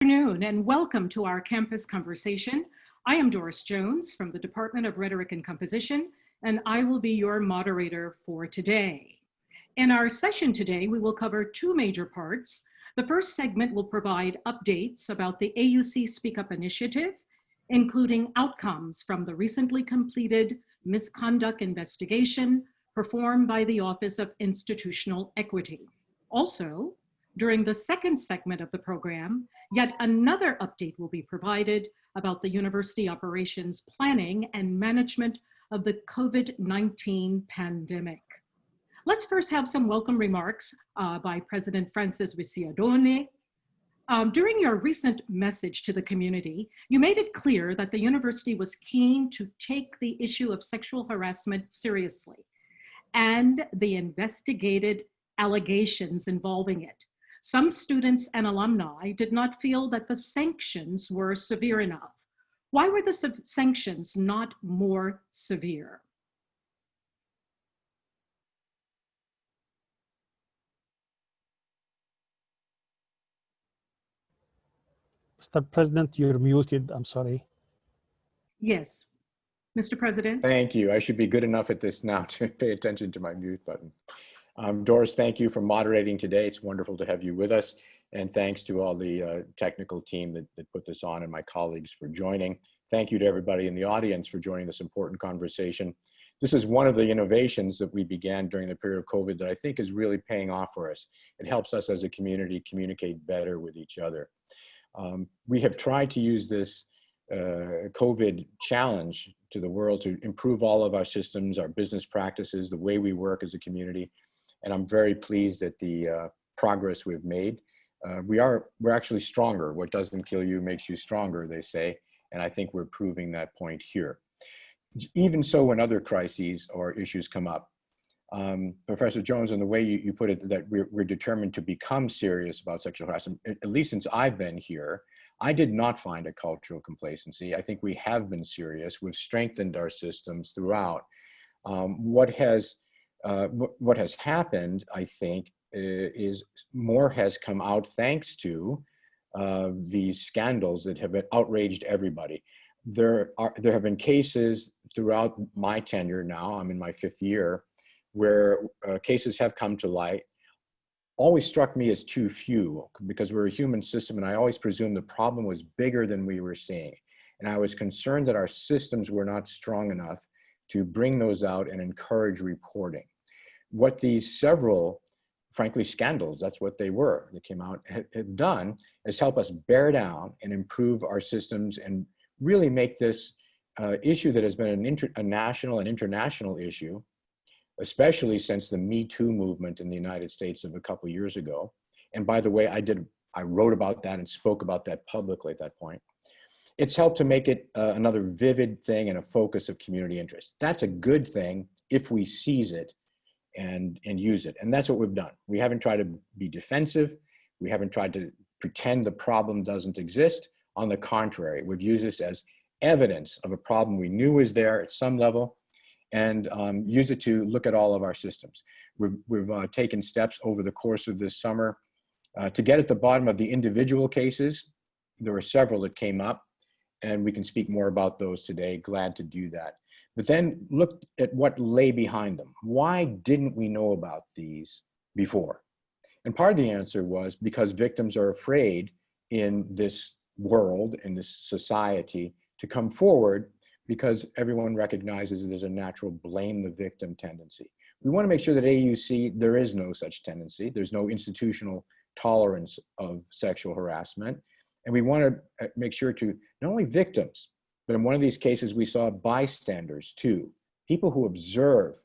Good afternoon and welcome to our campus conversation. I am Doris Jones from the Department of Rhetoric and Composition, and I will be your moderator for today. In our session today, we will cover two major parts. The first segment will provide updates about the AUC Speak Up initiative, including outcomes from the recently completed misconduct investigation performed by the Office of Institutional Equity. Also, during the second segment of the program, yet another update will be provided about the university operations planning and management of the COVID-19 pandemic. Let's first have some welcome remarks by President Francis Visiadone. During your recent message to the community, you made it clear that the university was keen to take the issue of sexual harassment seriously and the investigated allegations involving it. Some students and alumni did not feel that the sanctions were severe enough. Why were the sanctions not more severe? Mr. President, you're muted. I'm sorry. Yes, Mr. President. Thank you. I should be good enough at this now to pay attention to my mute button. Doris, thank you for moderating today. It's wonderful to have you with us. And thanks to all the technical team that put this on and my colleagues for joining. Thank you to everybody in the audience for joining this important conversation. This is one of the innovations that we began during the period of COVID that I think is really paying off for us. It helps us as a community communicate better with each other. We have tried to use this COVID challenge to the world to improve all of our systems, our business practices, the way we work as a community. And I'm very pleased at the progress we've made. We're actually stronger. What doesn't kill you makes you stronger, they say. And I think we're proving that point here. Even so, when other crises or issues come up, Professor Jones, and the way you put it, that we're determined to become serious about sexual harassment, at least since I've been here, I did not find a cultural complacency. I think we have been serious. We've strengthened our systems throughout. What has happened, I think, is more has come out thanks to these scandals that have outraged everybody. There have been cases throughout my tenure now, I'm in my 5th year, where cases have come to light. Always struck me as too few, because we're a human system, and I always presumed the problem was bigger than we were seeing. And I was concerned that our systems were not strong enough to bring those out and encourage reporting. What these several, frankly, scandals, that's what they were, that came out, have done is help us bear down and improve our systems and really make this issue that has been a national and international issue, especially since the Me Too movement in the United States of a couple of years ago. And by the way, I wrote about that and spoke about that publicly at that point. It's helped to make it another vivid thing and a focus of community interest. That's a good thing if we seize it and use it. And that's what we've done. We haven't tried to be defensive. We haven't tried to pretend the problem doesn't exist. On the contrary, we've used this as evidence of a problem we knew was there at some level, and use it to look at all of our systems. We've taken steps over the course of this summer to get at the bottom of the individual cases. There were several that came up, and we can speak more about those today. Glad to do that. But then look at what lay behind them. Why didn't we know about these before? And part of the answer was because victims are afraid in this world, in this society, to come forward, because everyone recognizes there's a natural blame the victim tendency. We want to make sure that AUC, there is no such tendency. There's no institutional tolerance of sexual harassment. And we want to make sure to not only victims, but in one of these cases, we saw bystanders too, people who observe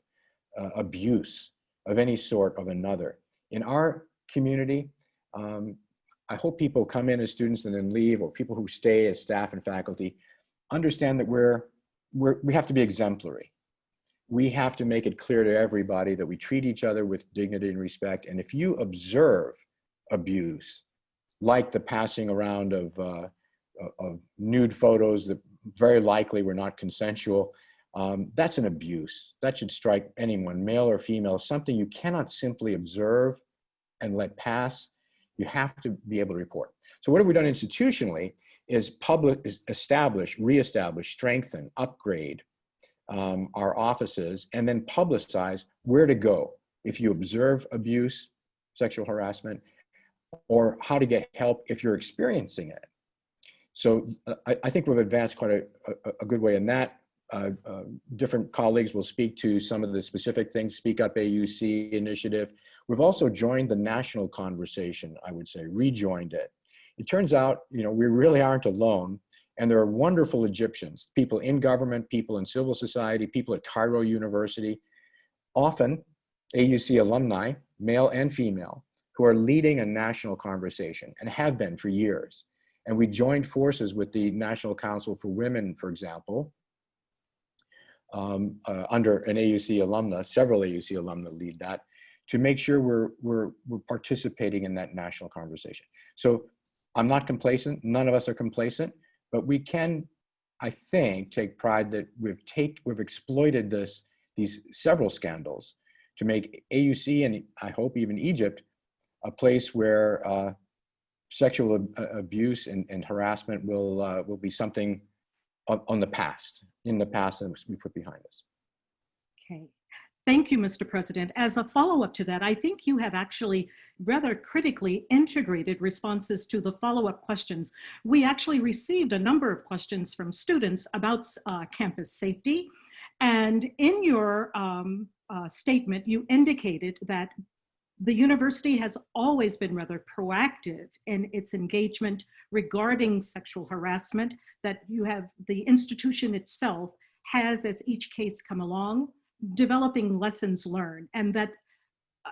abuse of any sort of another. In our community, I hope people come in as students and then leave, or people who stay as staff and faculty, understand that we have to be exemplary. We have to make it clear to everybody that we treat each other with dignity and respect. And if you observe abuse, like the passing around of nude photos that very likely were not consensual, that's an abuse. That should strike anyone, male or female, something you cannot simply observe and let pass. You have to be able to report. So what have we done institutionally is reestablish, strengthen, upgrade our offices, and then publicize where to go if you observe abuse, sexual harassment, or how to get help if you're experiencing it. So I think we've advanced quite a good way in that. Different colleagues will speak to some of the specific things, Speak Up AUC initiative. We've also joined the national conversation, I would say, rejoined it. It turns out, we really aren't alone. And there are wonderful Egyptians, people in government, people in civil society, people at Cairo University, often AUC alumni, male and female, who are leading a national conversation and have been for years. And we joined forces with the National Council for Women, for example, under an AUC alumna, several AUC alumna lead that, to make sure we're participating in that national conversation. So I'm not complacent, none of us are complacent, but we can, I think, take pride that we've exploited these several scandals to make AUC, and I hope even Egypt, a place where sexual abuse and harassment will be something in the past that we put behind us. Okay. Thank you, Mr. President. As a follow-up to that, I think you have actually rather critically integrated responses to the follow-up questions. We actually received a number of questions from students about campus safety. And in your statement, you indicated that the university has always been rather proactive in its engagement regarding sexual harassment, that the institution itself has, as each case come along, developing lessons learned, and that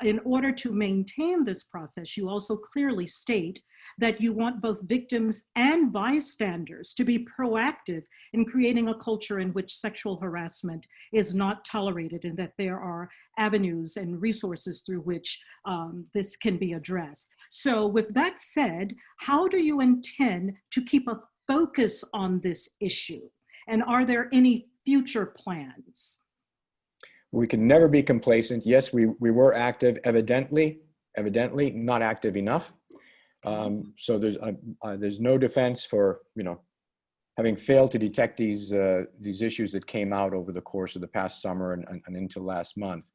in order to maintain this process, you also clearly state that you want both victims and bystanders to be proactive in creating a culture in which sexual harassment is not tolerated, and that there are avenues and resources through which this can be addressed. So with that said, how do you intend to keep a focus on this issue? And are there any future plans? We can never be complacent. Yes, we were active, evidently not active enough. So there's no defense for having failed to detect these issues that came out over the course of the past summer and into last month.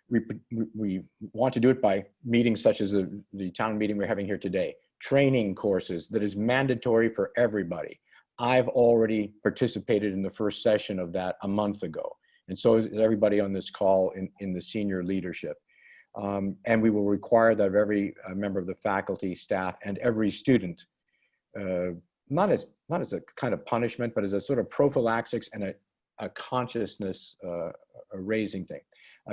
We want to do it by meetings such as the town meeting we're having here today, training courses that is mandatory for everybody. I've already participated in the first session of that a month ago. And so is everybody on this call in the senior leadership. And we will require that of every member of the faculty, staff, and every student, not as a kind of punishment, but as a sort of prophylaxis and a consciousness raising thing.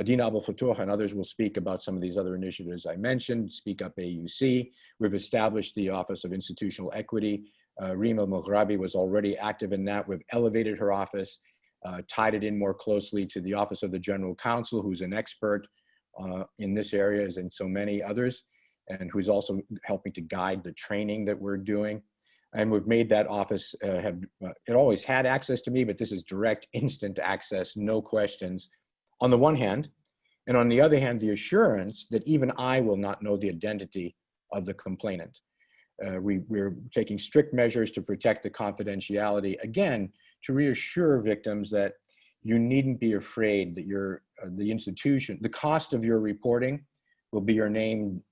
Dina Abel Fatouh and others will speak about some of these other initiatives I mentioned. Speak Up AUC. We've established the Office of Institutional Equity. Rima Moghrabi was already active in that. We've elevated her office. Tied it in more closely to the Office of the General Counsel, who's an expert in this area, as in so many others, and who's also helping to guide the training that we're doing. And we've made that office it always had access to me, but this is direct, instant access, no questions, on the one hand. And on the other hand, the assurance that even I will not know the identity of the complainant. We're taking strict measures to protect the confidentiality, again, to reassure victims that you needn't be afraid that the institution, the cost of your reporting will be your name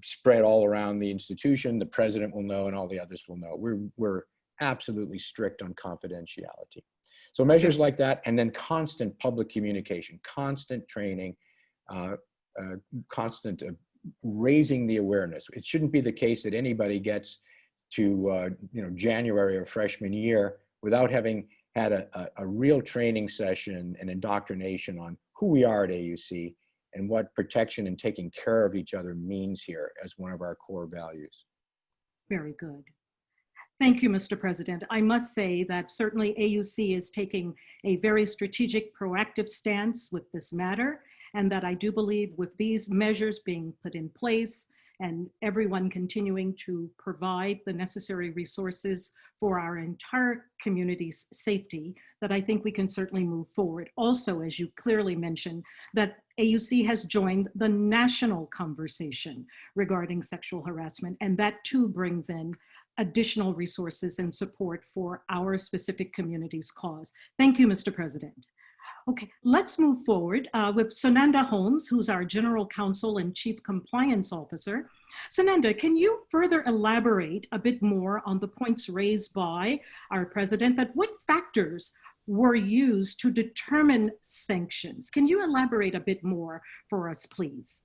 spread all around the institution. The president will know and all the others will know. We're absolutely strict on confidentiality. So measures like that, and then constant public communication, constant training, constant raising the awareness. It shouldn't be the case that anybody gets to January of freshman year without having had a real training session and indoctrination on who we are at AUC and what protection and taking care of each other means here as one of our core values. Very good. Thank you, Mr. President. I must say that certainly AUC is taking a very strategic, proactive stance with this matter, and that I do believe with these measures being put in place and everyone continuing to provide the necessary resources for our entire community's safety, that I think we can certainly move forward. Also, as you clearly mentioned, that AUC has joined the national conversation regarding sexual harassment, and that too brings in additional resources and support for our specific community's cause. Thank you, Mr. President. Okay, let's move forward with Sunanda Holmes, who's our General Counsel and Chief Compliance Officer. Sunanda, can you further elaborate a bit more on the points raised by our President, that what factors were used to determine sanctions? Can you elaborate a bit more for us, please?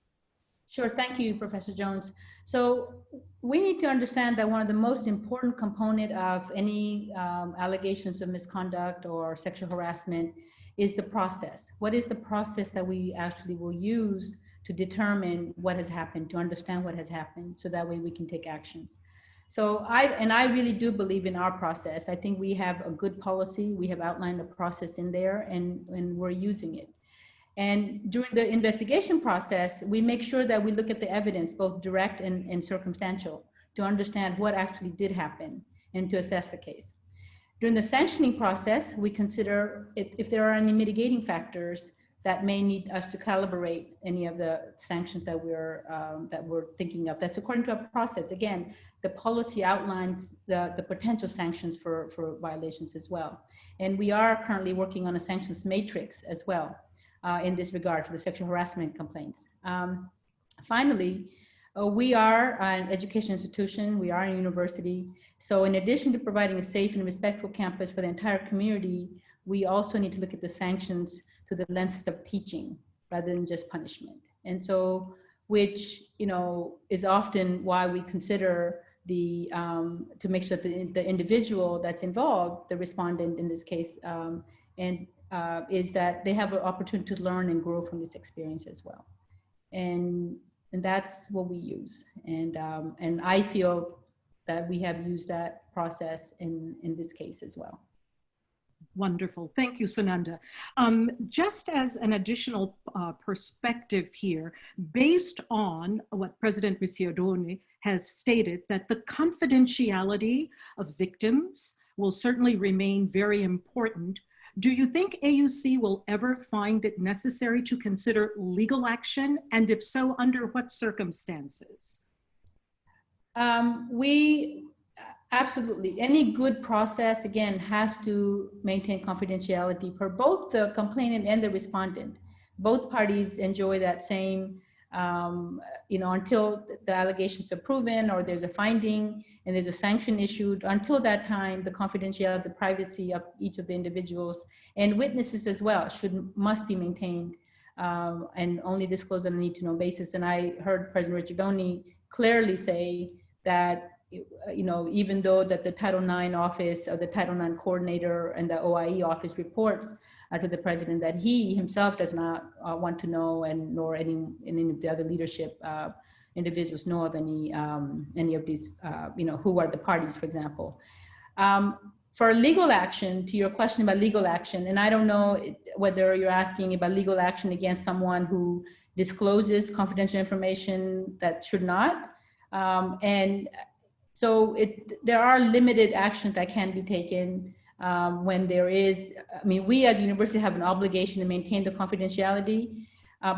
Sure, thank you, Professor Jones. So we need to understand that one of the most important component of any allegations of misconduct or sexual harassment is the process. What is the process that we actually will use to determine what has happened, to understand what has happened, so that way we can take actions. So I really do believe in our process. I think we have a good policy. We have outlined a process in there, and we're using it. And during the investigation process, we make sure that we look at the evidence, both direct and circumstantial, to understand what actually did happen and to assess the case. During the sanctioning process, we consider if there are any mitigating factors that may need us to calibrate any of the sanctions that we're thinking of. That's according to our process. Again, the policy outlines the potential sanctions for violations as well. And we are currently working on a sanctions matrix as well in this regard for the sexual harassment complaints. Finally, we are an education institution, we are a university. So in addition to providing a safe and respectful campus for the entire community, we also need to look at the sanctions through the lenses of teaching rather than just punishment. And so, which, is often why we consider to make sure that the individual that's involved, the respondent in this case, is that they have an opportunity to learn and grow from this experience as well. And that's what we use. And I feel that we have used that process in this case as well. Wonderful. Thank you, Sunanda. Just as an additional perspective here, based on what President Ricciardone has stated, that the confidentiality of victims will certainly remain very important, do you think AUC will ever find it necessary to consider legal action? And if so, under what circumstances? Absolutely. Any good process, again, has to maintain confidentiality for both the complainant and the respondent. Both parties enjoy that same, until the allegations are proven or there's a finding and there's a sanction issued. Until that time, the confidentiality, the privacy of each of the individuals and witnesses as well must be maintained and only disclosed on a need-to-know basis. And I heard President Ricciardone clearly say that even though that the Title IX office or the Title IX coordinator and the OIE office reports to the president, that he himself does not want to know, and nor any of the other leadership individuals know of any of these, who are the parties, for example. For legal action, to your question about legal action, and I don't know whether you're asking about legal action against someone who discloses confidential information that should not. So there are limited actions that can be taken when there is, we as a university have an obligation to maintain the confidentiality,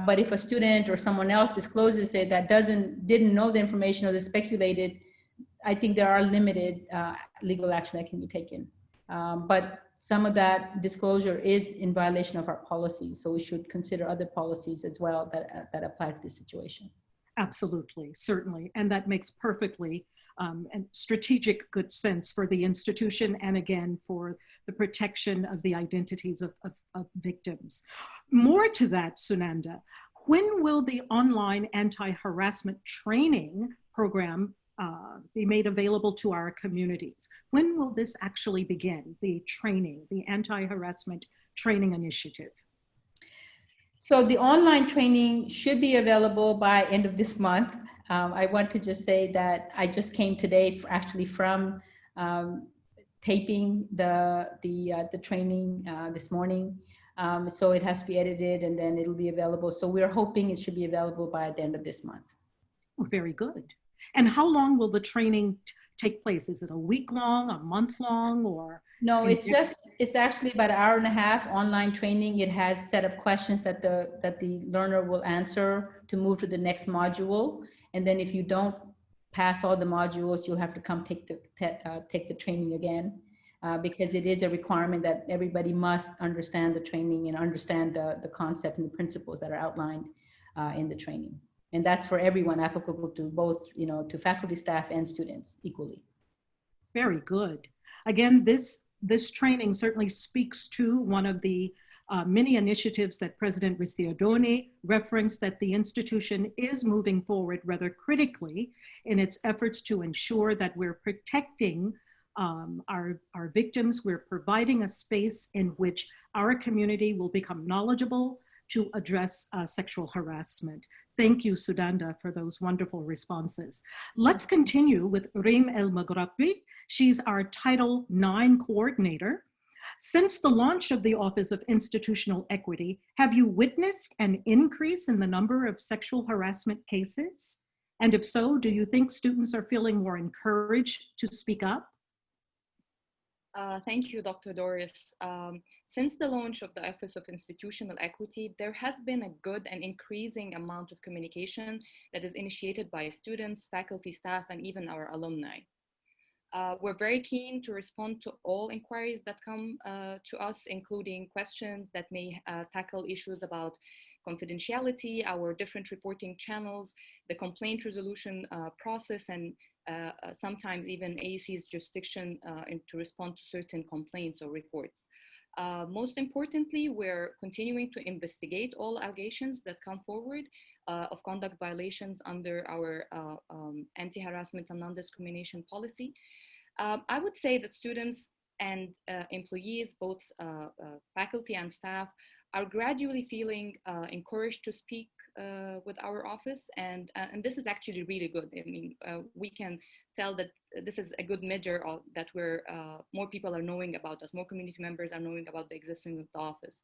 but if a student or someone else discloses it that didn't know the information or is speculated, I think there are limited legal action that can be taken. But some of that disclosure is in violation of our policies, so we should consider other policies as well that apply to this situation. Absolutely, certainly, and that makes perfectly and strategic good sense for the institution, and again for the protection of the identities of victims. More to that, Sunanda, when will the online anti-harassment training program be made available to our communities? When will this actually begin, the training, the anti-harassment training initiative? So the online training should be available by end of this month. I want to just say that I just came today actually from taping the training this morning. So it has to be edited and then it'll be available. So we're hoping it should be available by the end of this month. Oh, very good. And how long will the training take place? Is it a week long, a month long, or? No, it's actually about an hour and a half online training. It has set of questions that the learner will answer to move to the next module. And then if you don't pass all the modules, you'll have to come take the training again, because it is a requirement that everybody must understand the training and understand the concepts and the principles that are outlined in the training. And that's for everyone, applicable to both, to faculty, staff, and students equally. Very good. Again, this training certainly speaks to one of the many initiatives that President Ricciardone referenced, that the institution is moving forward rather critically in its efforts to ensure that we're protecting our victims. We're providing a space in which our community will become knowledgeable to address sexual harassment. Thank you, Sudanda, for those wonderful responses. Let's continue with Reem El Maghrabi. She's our Title IX coordinator. Since the launch of the Office of Institutional Equity, have you witnessed an increase in the number of sexual harassment cases? And if so, do you think students are feeling more encouraged to speak up? Thank you, Dr. Doris. Since the launch of the Office of Institutional Equity, there has been a good and increasing amount of communication that is initiated by students, faculty, staff, and even our alumni. We're very keen to respond to all inquiries that come to us, including questions that may tackle issues about confidentiality, our different reporting channels, the complaint resolution process, and sometimes even AUC's jurisdiction to respond to certain complaints or reports. Most importantly, we're continuing to investigate all allegations that come forward of conduct violations under our anti-harassment and non-discrimination policy. I would say that students and employees, both faculty and staff, are gradually feeling encouraged to speak with our office, and this is actually really good. I mean, we can tell that this is a good measure of that we're more people are knowing about us, more community members are knowing about the existence of the office.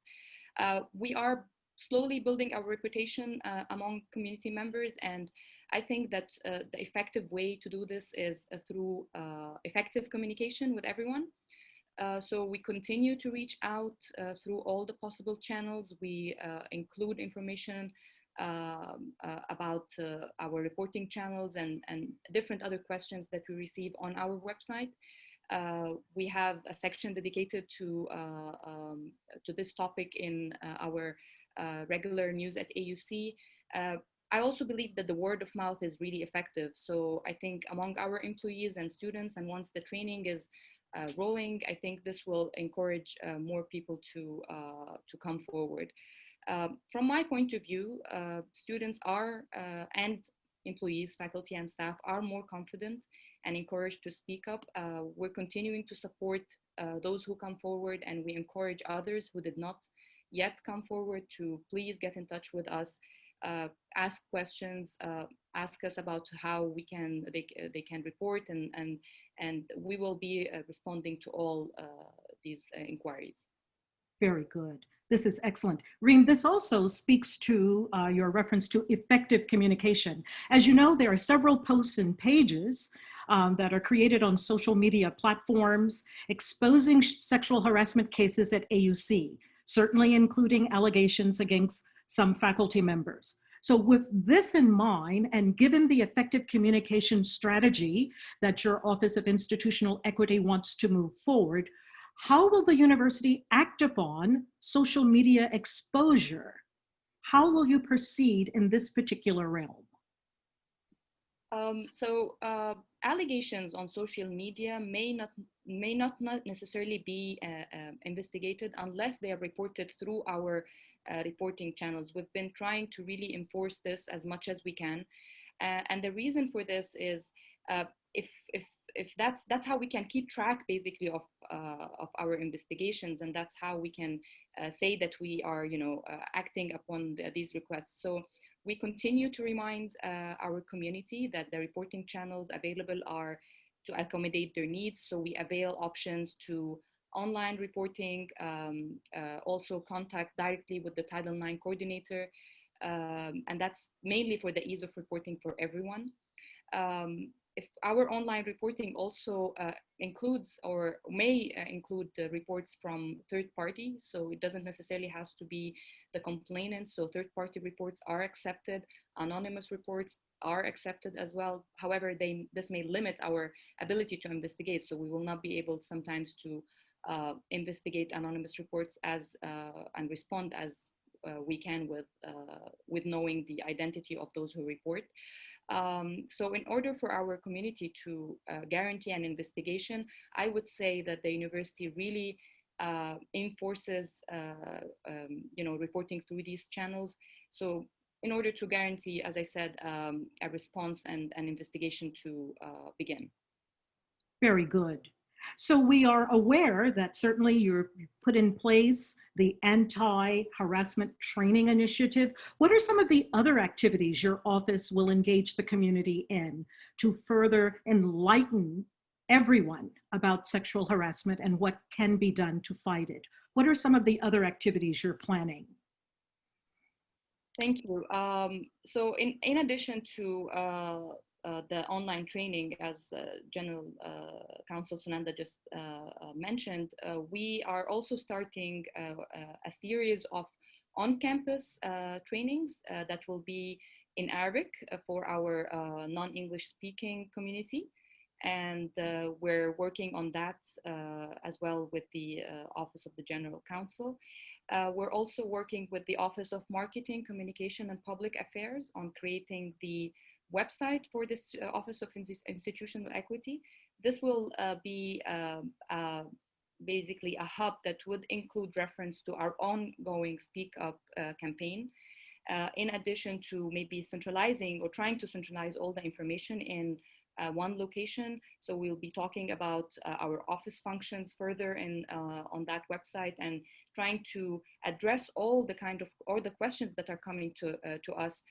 We are slowly building our reputation among community members, and I think that the effective way to do this is through effective communication with everyone. So we continue to reach out through all the possible channels. We include information about our reporting channels and different other questions that we receive on our website. We have a section dedicated to this topic in our regular news at AUC. I also believe that the word of mouth is really effective. So I think among our employees and students, and once the training is rolling, I think this will encourage more people to come forward. From my point of view, students are and employees, faculty and staff are more confident and encouraged to speak up. We're continuing to support those who come forward, and we encourage others who did not yet come forward to please get in touch with us, ask questions, ask us about how they can report, and we will be responding to all these inquiries. Very good. This is excellent. Reem, this also speaks to your reference to effective communication. As you know, there are several posts and pages that are created on social media platforms exposing sexual harassment cases at AUC, certainly including allegations against some faculty members. So with this in mind, and given the effective communication strategy that your Office of Institutional Equity wants to move forward, how will the university act upon social media exposure? How will you proceed in this particular realm? Allegations on social media may not necessarily be investigated unless they are reported through our reporting channels. We've been trying to really enforce this as much as we can, and the reason for this is if that's how we can keep track basically of our investigations, and that's how we can say that we are acting upon these requests. So we continue to remind our community that the reporting channels available are to accommodate their needs. So we avail options to online reporting, also contact directly with the Title IX coordinator. and that's mainly for the ease of reporting for everyone. If our online reporting also includes or may include the reports from third party, so it doesn't necessarily has to be the complainant, so third party reports are accepted, anonymous reports are accepted as well. However, this may limit our ability to investigate, so we will not be able sometimes to investigate anonymous reports as and respond as we can with knowing the identity of those who report. So in order for our community to guarantee an investigation, I would say that the university really enforces, reporting through these channels. So in order to guarantee, as I said, a response and an investigation to begin. Very good. So we are aware that certainly you've put in place the anti-harassment training initiative. What are some of the other activities your office will engage the community in to further enlighten everyone about sexual harassment and what can be done to fight it? What are some of the other activities you're planning? Thank you. So in addition to the online training, as General Counsel Sunanda just mentioned, we are also starting a series of on-campus trainings that will be in Arabic for our non-English speaking community. And we're working on that as well with the Office of the General Counsel. We're also working with the Office of Marketing, Communication, and Public Affairs on creating the website for this Office of Institutional Equity. This will be basically a hub that would include reference to our ongoing Speak Up campaign, in addition to maybe centralizing or trying to centralize all the information in one location. So we'll be talking about our office functions further on that website and trying to address all the questions that are coming to us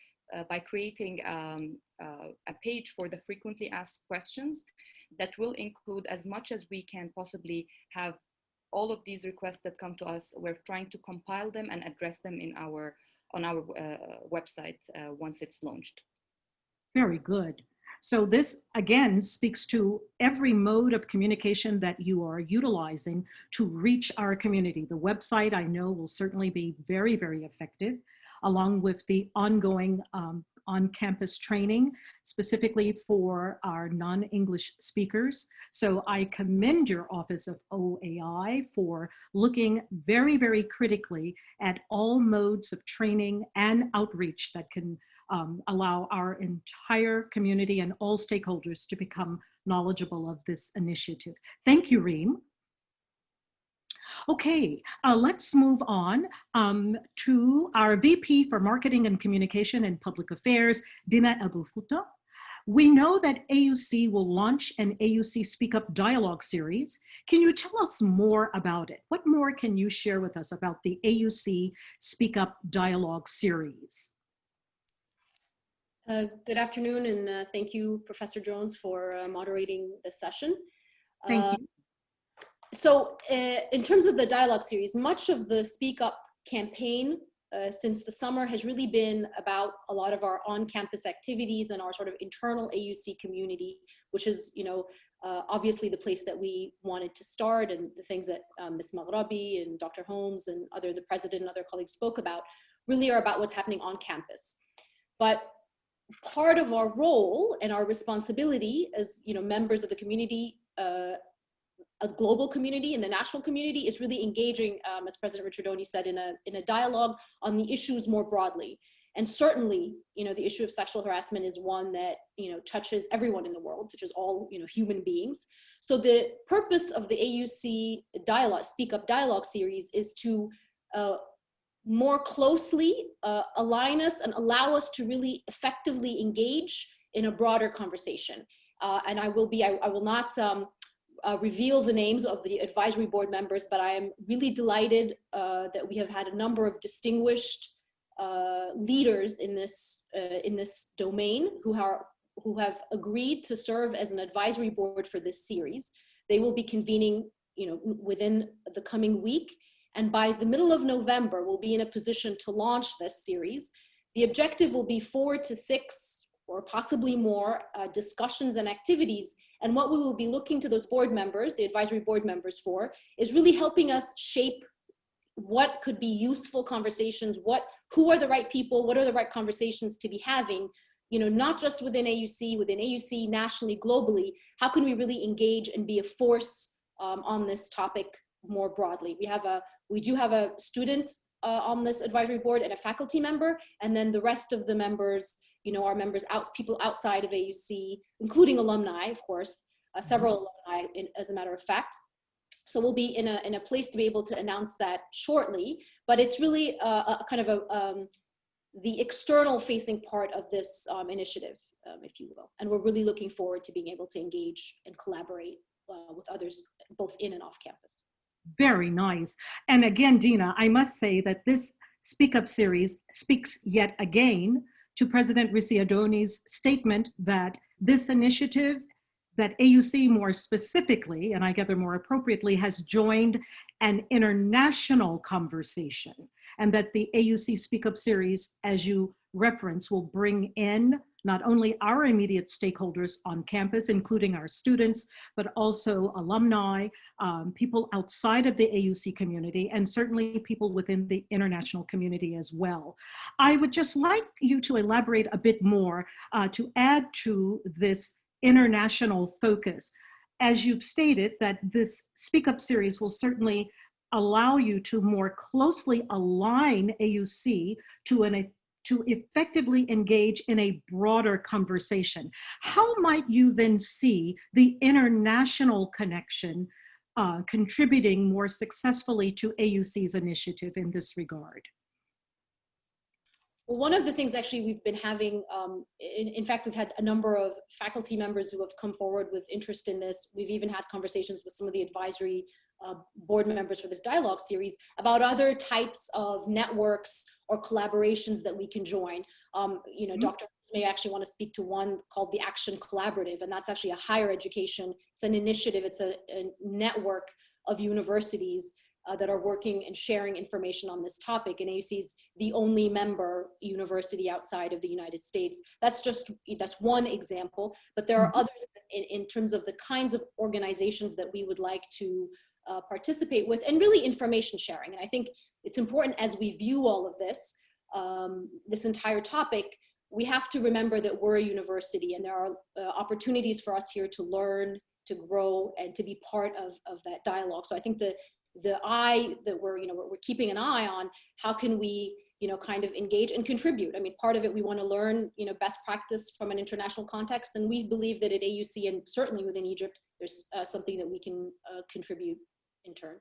by creating a page for the frequently asked questions that will include as much as we can possibly have all of these requests that come to us. We're trying to compile them and address them on our website once it's launched. Very good. So this, again, speaks to every mode of communication that you are utilizing to reach our community. The website, I know, will certainly be very, very effective, along with the ongoing on-campus training, specifically for our non-English speakers. So I commend your Office of OAI for looking very, very critically at all modes of training and outreach that can allow our entire community and all stakeholders to become knowledgeable of this initiative. Thank you, Reem. Okay, let's move on to our VP for Marketing and Communication and Public Affairs, Dina Abou-Fouta. We know that AUC will launch an AUC Speak Up dialogue series. Can you tell us more about it? What more can you share with us about the AUC Speak Up dialogue series? Good afternoon, and thank you, Professor Jones, for moderating this session. Thank you. So in terms of the dialogue series, much of the Speak Up campaign since the summer has really been about a lot of our on-campus activities and our sort of internal AUC community, which is, obviously the place that we wanted to start, and the things that Ms. Maghrabi and Dr. Holmes and the president and other colleagues spoke about really are about what's happening on campus. But part of our role and our responsibility as members of the community, a global community and the national community, is really engaging, as President Richardoni said, in a dialogue on the issues more broadly. And certainly, the issue of sexual harassment is one that touches everyone in the world, touches all human beings. So the purpose of the AUC dialogue, Speak Up dialogue series, is to more closely align us and allow us to really effectively engage in a broader conversation. And I will not reveal the names of the advisory board members, but I am really delighted that we have had a number of distinguished leaders in this domain who have agreed to serve as an advisory board for this series. They will be convening within the coming week. And by the middle of November, we'll be in a position to launch this series. The objective will be 4 to 6 or possibly more discussions and activities. And what we will be looking to those board members, the advisory board members for, is really helping us shape what could be useful conversations, who are the right people, what are the right conversations to be having, you know, not just within AUC, nationally, globally. How can we really engage and be a force on this topic more broadly? We do have a student on this advisory board and a faculty member, and then the rest of the members, you know, are members people outside of AUC, including alumni, of course, several alumni, as a matter of fact. So we'll be in a place to be able to announce that shortly, but it's really a kind of the external facing part of this initiative, if you will. And we're really looking forward to being able to engage and collaborate with others, both in and off campus. Very nice. And again, Dina, I must say that this Speak Up series speaks yet again to President Ricciardoni's statement that this initiative, that AUC more specifically, and I gather more appropriately, has joined an international conversation, and that the AUC Speak Up series, as you reference, will bring in not only our immediate stakeholders on campus, including our students, but also alumni, people outside of the AUC community, and certainly people within the international community as well. I would just like you to elaborate a bit more to add to this international focus. As you've stated, that this Speak Up series will certainly allow you to more closely align AUC to effectively engage in a broader conversation. How might you then see the international connection contributing more successfully to AUC's initiative in this regard? Well, one of the things actually we've been having, in fact, we've had a number of faculty members who have come forward with interest in this. We've even had conversations with some of the advisory board members for this dialogue series about other types of networks or collaborations that we can join. You know, Dr. may actually want to speak to one called the Action Collaborative, and that's actually a higher education. It's an initiative. It's a network of universities that are working and sharing information on this topic. And AUC is the only member university outside of the United States. That's one example, but there are others in terms of the kinds of organizations that we would like to participate with, and really information sharing. And I think it's important as we view all of this, this entire topic, we have to remember that we're a university and there are opportunities for us here to learn, to grow, and to be part of that dialogue. So I think the eye that we're keeping an eye on, how can we, kind of engage and contribute? I mean, part of it, we want to learn, best practice from an international context. And we believe that at AUC and certainly within Egypt, there's something that we can contribute in turn.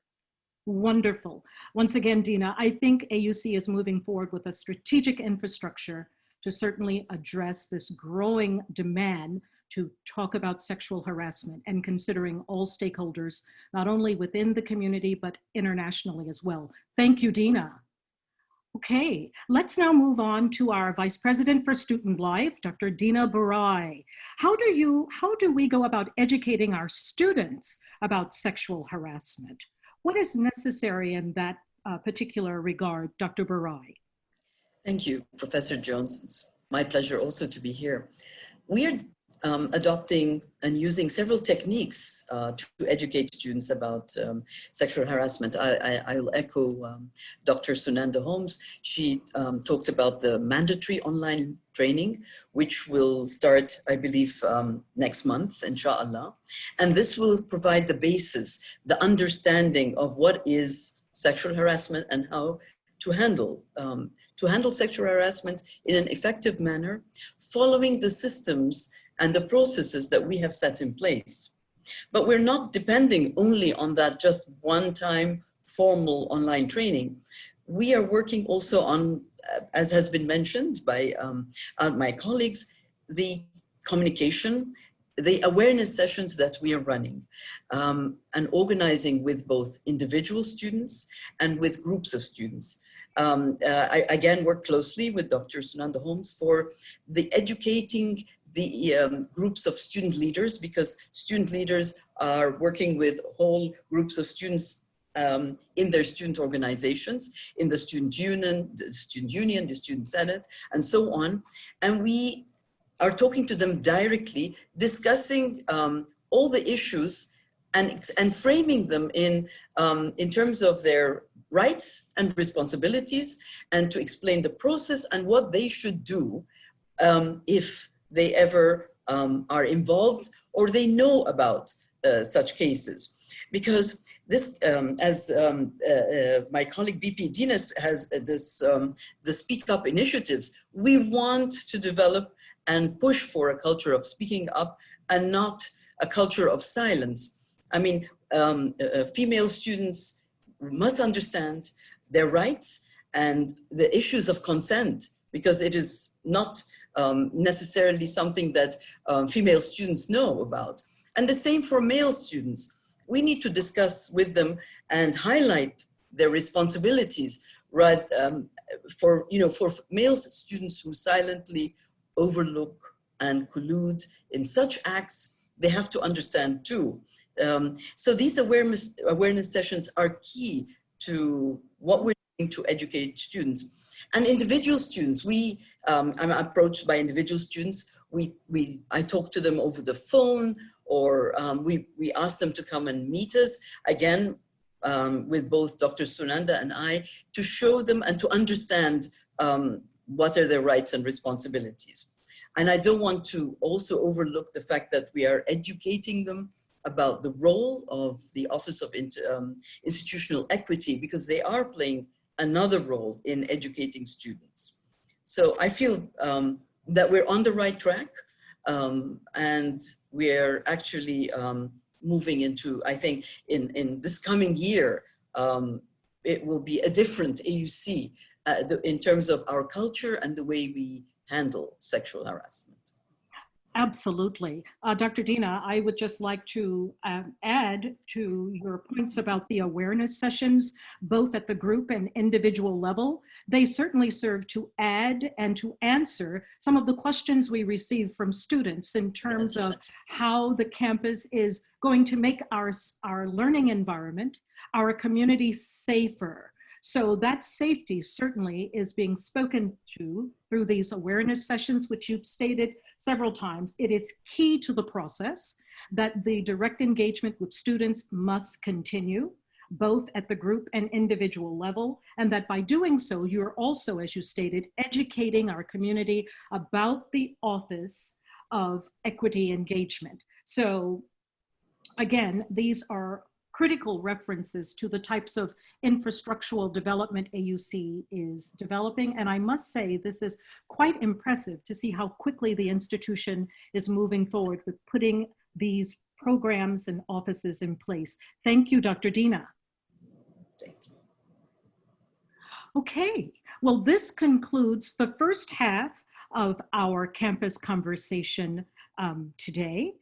Wonderful. Once again, Dina, I think AUC is moving forward with a strategic infrastructure to certainly address this growing demand to talk about sexual harassment, and considering all stakeholders, not only within the community, but internationally as well. Thank you, Dina. Okay, let's now move on to our Vice President for Student Life, Dr. Dina Barai. How do we go about educating our students about sexual harassment? What is necessary in that particular regard, Dr. Barai? Thank you, Professor Jones. It's my pleasure also to be here. We are adopting and using several techniques to educate students about sexual harassment. I will echo Dr. Sunanda Holmes. She talked about the mandatory online training, which will start, I believe, next month, inshallah. And this will provide the basis, the understanding of what is sexual harassment and how to handle sexual harassment in an effective manner, following the systems and the processes that we have set in place. But we're not depending only on that just one-time formal online training. We are working also on, as has been mentioned by my colleagues, the communication, the awareness sessions that we are running, and organizing with both individual students and with groups of students. I again work closely with Dr. Sunanda Holmes for the educating the groups of student leaders, because student leaders are working with whole groups of students in their student organizations, in the student union, the student senate, and so on. And we are talking to them directly, discussing all the issues and framing them in terms of their rights and responsibilities, and to explain the process and what they should do if they ever are involved or they know about such cases. Because this, as my colleague VP Dinas has the Speak Up initiatives, we want to develop and push for a culture of speaking up and not a culture of silence. I mean, female students must understand their rights and the issues of consent, because it is not necessarily something that female students know about. And the same for male students. We need to discuss with them and highlight their responsibilities, right? For male students who silently overlook and collude in such acts, they have to understand too. So these awareness sessions are key to what we're doing to educate students. And individual students, I'm approached by individual students. I talk to them over the phone, or we ask them to come and meet us, again, with both Dr. Sunanda and I, to show them and to understand what are their rights and responsibilities. And I don't want to also overlook the fact that we are educating them about the role of the Office of Institutional Equity, because they are playing another role in educating students. So I feel that we're on the right track, and we're actually moving into, I think, in this coming year, it will be a different AUC in terms of our culture and the way we handle sexual harassment. Absolutely. Dr. Dina, I would just like to add to your points about the awareness sessions, both at the group and individual level. They certainly serve to add and to answer some of the questions we receive from students in terms of how the campus is going to make our learning environment, our community safer. So that safety certainly is being spoken to through these awareness sessions, which you've stated several times. It is key to the process that the direct engagement with students must continue, both at the group and individual level, and that by doing so, you're also, as you stated, educating our community about the Office of Equity Engagement. So again, these are critical references to the types of infrastructural development AUC is developing. And I must say, this is quite impressive to see how quickly the institution is moving forward with putting these programs and offices in place. Thank you, Dr. Dina. Thank you. Okay, well, this concludes the first half of our campus conversation today.